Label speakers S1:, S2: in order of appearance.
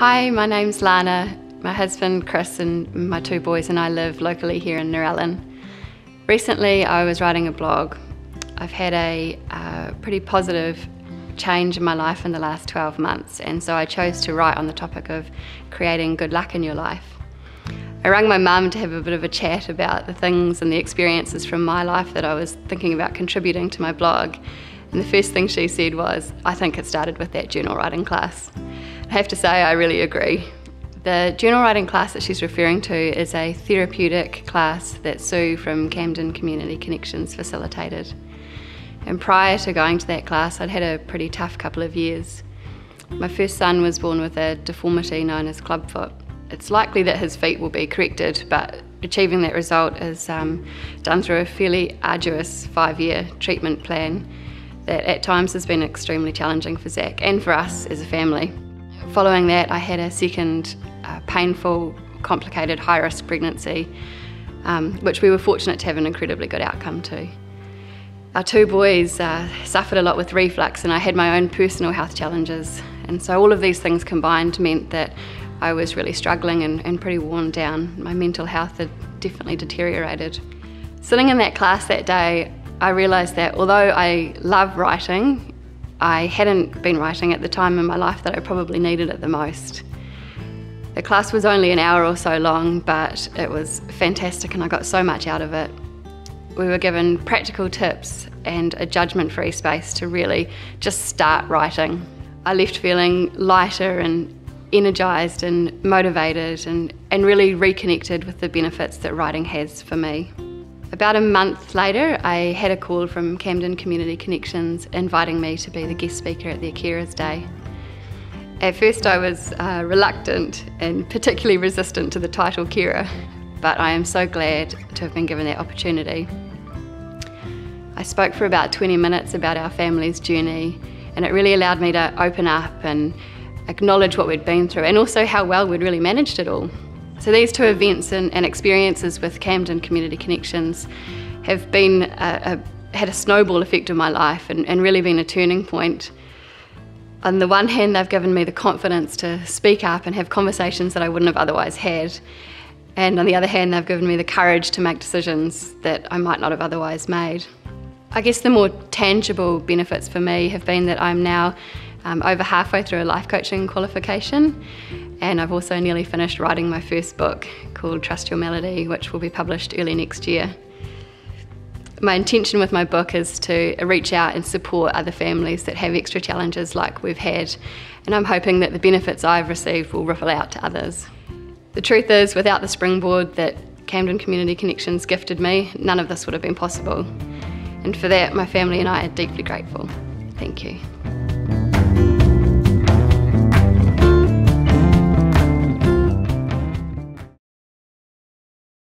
S1: Hi, my name's Lana. My husband Chris and my two boys and I live locally here in Narellan. Recently I was writing a blog. I've had a pretty positive change in my life in the last 12 months, and so I chose to write on the topic of creating good luck in your life. I rang my mum to have a bit of a chat about the things and the experiences from my life that I was thinking about contributing to my blog, and the first thing she said was, "I think it started with that journal writing class." I have to say I really agree. The journal writing class that she's referring to is a therapeutic class that Sue from Camden Community Connections facilitated. And prior to going to that class, I'd had a pretty tough couple of years. My first son was born with a deformity known as clubfoot. It's likely that his feet will be corrected, but achieving that result is done through a fairly arduous 5-year treatment plan that at times has been extremely challenging for Zach and for us as a family. Following that, I had a second painful, complicated, high-risk pregnancy, which we were fortunate to have an incredibly good outcome to. Our two boys suffered a lot with reflux, and I had my own personal health challenges, and so all of these things combined meant that I was really struggling and pretty worn down. My mental health had definitely deteriorated. Sitting in that class that day, I realised that although I love writing, I hadn't been writing at the time in my life that I probably needed it the most. The class was only an hour or so long, but it was fantastic and I got so much out of it. We were given practical tips and a judgment-free space to really just start writing. I left feeling lighter and energised and motivated and really reconnected with the benefits that writing has for me. About a month later, I had a call from Camden Community Connections inviting me to be the guest speaker at their Carers Day. At first I was reluctant and particularly resistant to the title carer, but I am so glad to have been given that opportunity. I spoke for about 20 minutes about our family's journey, and it really allowed me to open up and acknowledge what we'd been through and also how well we'd really managed it all. So these two events and experiences with Camden Community Connections have been had a snowball effect on my life and really been a turning point. On the one hand, they've given me the confidence to speak up and have conversations that I wouldn't have otherwise had. And on the other hand, they've given me the courage to make decisions that I might not have otherwise made. I guess the more tangible benefits for me have been that I'm now over halfway through a life coaching qualification, and I've also nearly finished writing my first book called Trust Your Melody, which will be published early next year. My intention with my book is to reach out and support other families that have extra challenges like we've had, and I'm hoping that the benefits I've received will ripple out to others. The truth is, without the springboard that Camden Community Connections gifted me, none of this would have been possible. And for that, my family and I are deeply grateful. Thank you.